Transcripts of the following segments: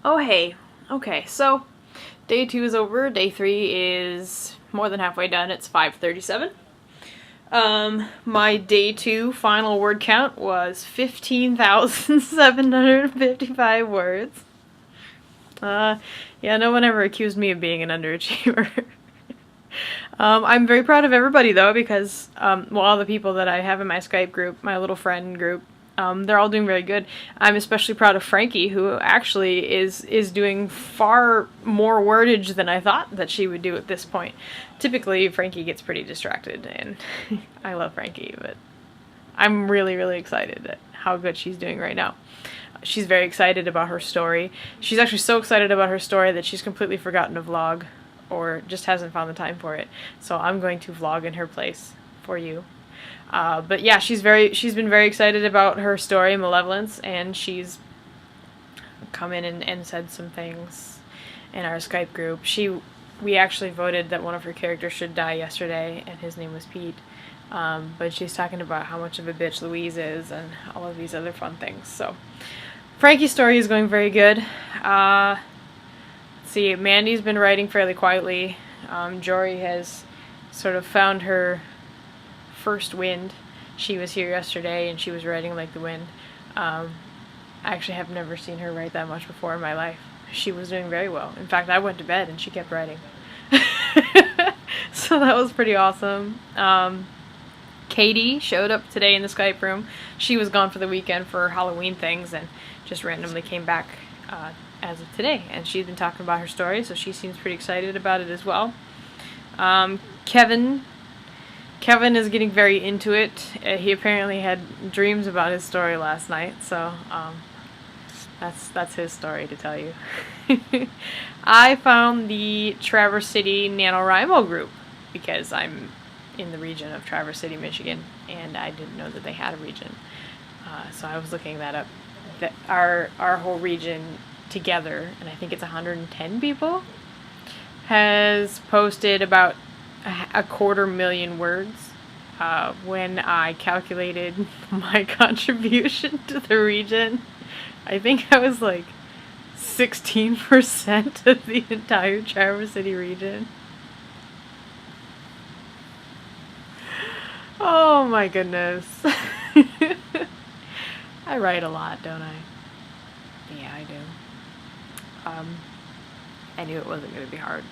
Oh hey, okay, so day 2 is over, day 3 is more than halfway done, it's 5:37. My day 2 final word count was 15,755 words. Yeah, no one ever accused me of being an underachiever. I'm very proud of everybody though, because, all the people that I have in my Skype group, my little friend group, they're all doing very good. I'm especially proud of Frankie, who actually is doing far more wordage than I thought that she would do at this point. Typically, Frankie gets pretty distracted, and I love Frankie, but I'm really, really excited at how good she's doing right now. She's very excited about her story. She's actually so excited about her story that she's completely forgotten to vlog, or just hasn't found the time for it. So I'm going to vlog in her place for you. But yeah, she's been very excited about her story, Malevolence, and she's come in and said some things in our Skype group. We actually voted that one of her characters should die yesterday, and his name was Pete. But she's talking about how much of a bitch Louise is and all of these other fun things. So Frankie's story is going very good. Let's see, Mandy's been writing fairly quietly. Jory has sort of found her first wind. She was here yesterday and she was writing like the wind. I actually have never seen her write that much before in my life. She was doing very well. In fact, I went to bed and she kept writing. So that was pretty awesome. Katie showed up today in the Skype room. She was gone for the weekend for Halloween things and just randomly came back as of today. And she's been talking about her story, so she seems pretty excited about it as well. Kevin is getting very into it. He apparently had dreams about his story last night, so that's his story to tell you. I found the Traverse City NaNoWriMo group because I'm in the region of Traverse City, Michigan, and I didn't know that they had a region. So I was looking that up. That our whole region together, and I think it's 110 people, has posted about a 250,000 words. When I calculated my contribution to the region, I think I was like 16% of the entire Traverse City region. Oh my goodness. I write a lot, don't I? Yeah, I do. I knew it wasn't going to be hard.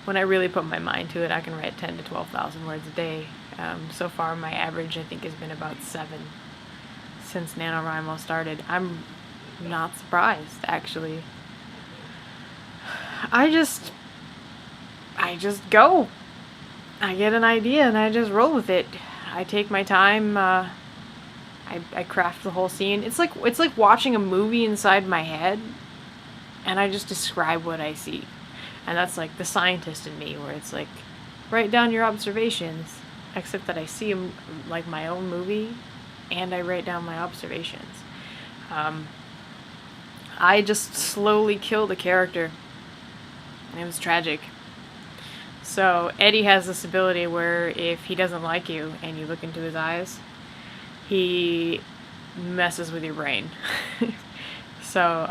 When I really put my mind to it, I can write 10 to 12,000 words a day. So far, my average, I think, has been about 7 since NaNoWriMo started. I'm not surprised, actually. I just go. I get an idea and I just roll with it. I take my time. I craft the whole scene. It's like watching a movie inside my head, and I just describe what I see. And that's like the scientist in me, where it's like, write down your observations, except that I see them like my own movie, and I write down my observations. I just slowly kill the character. It was tragic. So Eddie has this ability where if he doesn't like you and you look into his eyes, he messes with your brain. So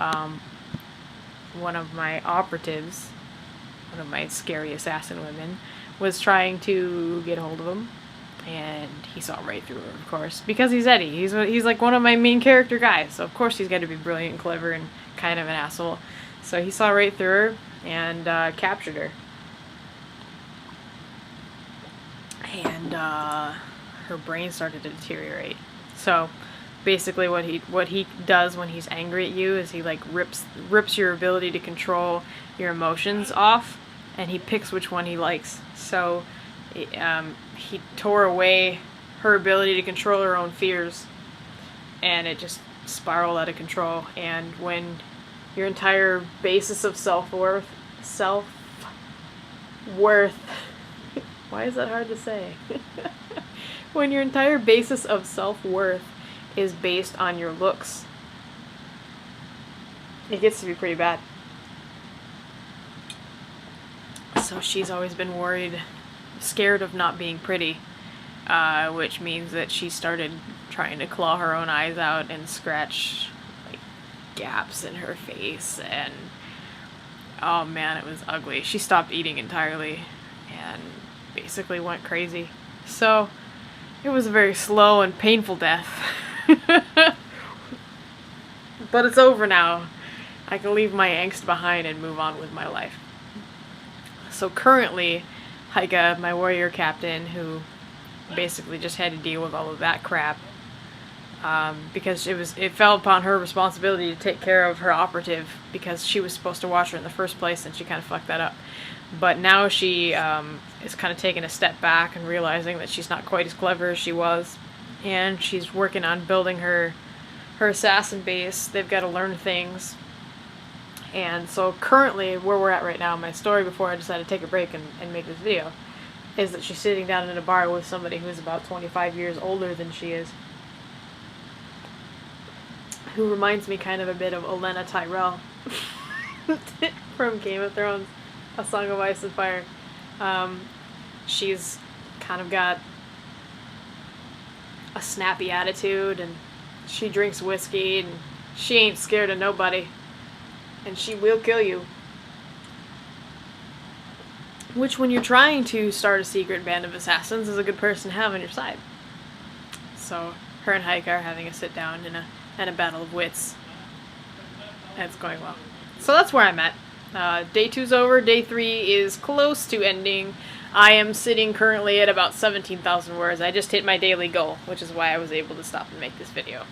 one of my operatives, one of my scary assassin women, was trying to get a hold of him, and he saw right through her, of course, because he's Eddie. He's like one of my main character guys, so of course he's got to be brilliant and clever and kind of an asshole. So he saw right through her and captured her. And her brain started to deteriorate. So basically what he does when he's angry at you is he like rips your ability to control your emotions off, and he picks which one he likes. So he tore away her ability to control her own fears, and it just spiraled out of control. And when your entire basis of self-worth why is that hard to say? When your entire basis of self-worth is based on your looks, it gets to be pretty bad. So she's always been scared of not being pretty, which means that she started trying to claw her own eyes out and scratch like gaps in her face, and oh man, it was ugly. She stopped eating entirely and basically went crazy. So it was a very slow and painful death. But it's over now. I can leave my angst behind and move on with my life. So currently, Heike, my warrior captain, who basically just had to deal with all of that crap, because it fell upon her responsibility to take care of her operative, because she was supposed to watch her in the first place, and she kind of fucked that up. But now she is kind of taking a step back and realizing that she's not quite as clever as she was, and she's working on building her assassin base. They've got to learn things. And so currently, where we're at right now, my story before I decided to take a break and make this video, is that she's sitting down in a bar with somebody who's about 25 years older than she is, who reminds me kind of a bit of Olenna Tyrell from Game of Thrones, A Song of Ice and Fire. She's kind of got a snappy attitude, and she drinks whiskey, and she ain't scared of nobody, and she will kill you. Which, when you're trying to start a secret band of assassins, is a good person to have on your side. So her and Heike are having a sit down and a battle of wits. And it's going well. So that's where I'm at. Day 2's over. Day 3 is close to ending. I am sitting currently at about 17,000 words. I just hit my daily goal, which is why I was able to stop and make this video.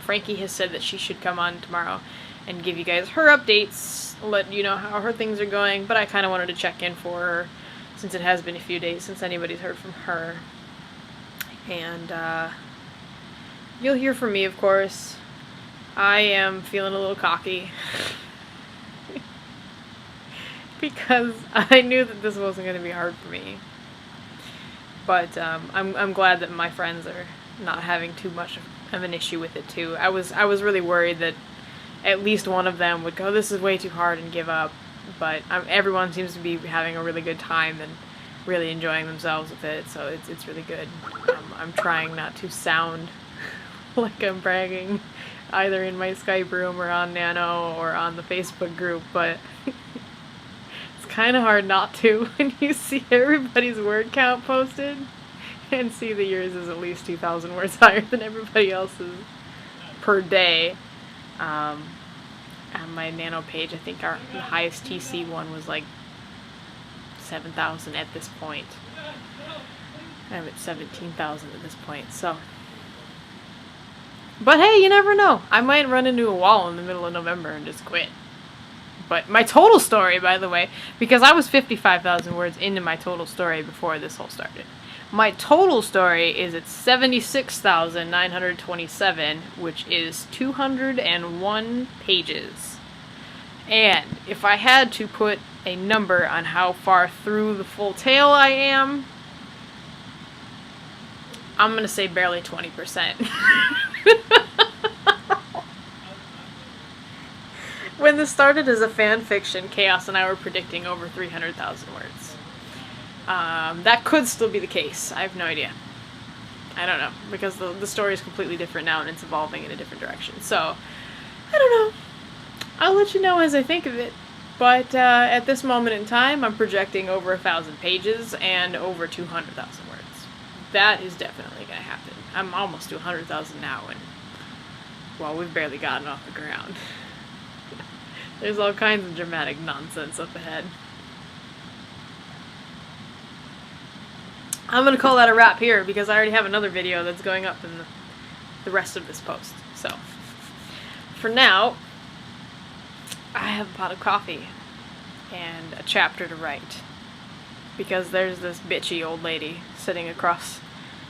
Frankie has said that she should come on tomorrow and give you guys her updates, let you know how her things are going, but I kind of wanted to check in for her since it has been a few days since anybody's heard from her. And you'll hear from me, of course. I am feeling a little cocky because I knew that this wasn't going to be hard for me. But I'm glad that my friends are not having too much of an issue with it too. I was really worried that at least one of them would go, this is way too hard, and give up. But everyone seems to be having a really good time and really enjoying themselves with it, so it's really good. I'm trying not to sound like I'm bragging, either in my Skype room or on Nano or on the Facebook group, but it's kind of hard not to when you see everybody's word count posted and see that yours is at least 2,000 words higher than everybody else's per day. On my Nano page, I think the highest TC one was like 7,000 at this point. I'm at 17,000 at this point, so. But hey, you never know. I might run into a wall in the middle of November and just quit. But my total story, by the way, because I was 55,000 words into my total story before this whole started. My total story is at 76,927, which is 201 pages. And if I had to put a number on how far through the full tale I am, I'm going to say barely 20%. When this started as a fan fiction, Chaos and I were predicting over 300,000 words. That could still be the case. I have no idea. I don't know, because the story is completely different now and it's evolving in a different direction. So, I don't know. I'll let you know as I think of it. But at this moment in time, I'm projecting over 1,000 pages and over 200,000 words. That is definitely going to happen. I'm almost to 100,000 now, and, well, we've barely gotten off the ground. There's all kinds of dramatic nonsense up ahead. I'm going to call that a wrap here because I already have another video that's going up in the rest of this post. So, for now, I have a pot of coffee and a chapter to write because there's this bitchy old lady sitting across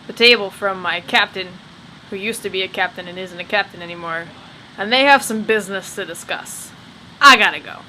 the table from my captain, who used to be a captain and isn't a captain anymore, and they have some business to discuss. I gotta go.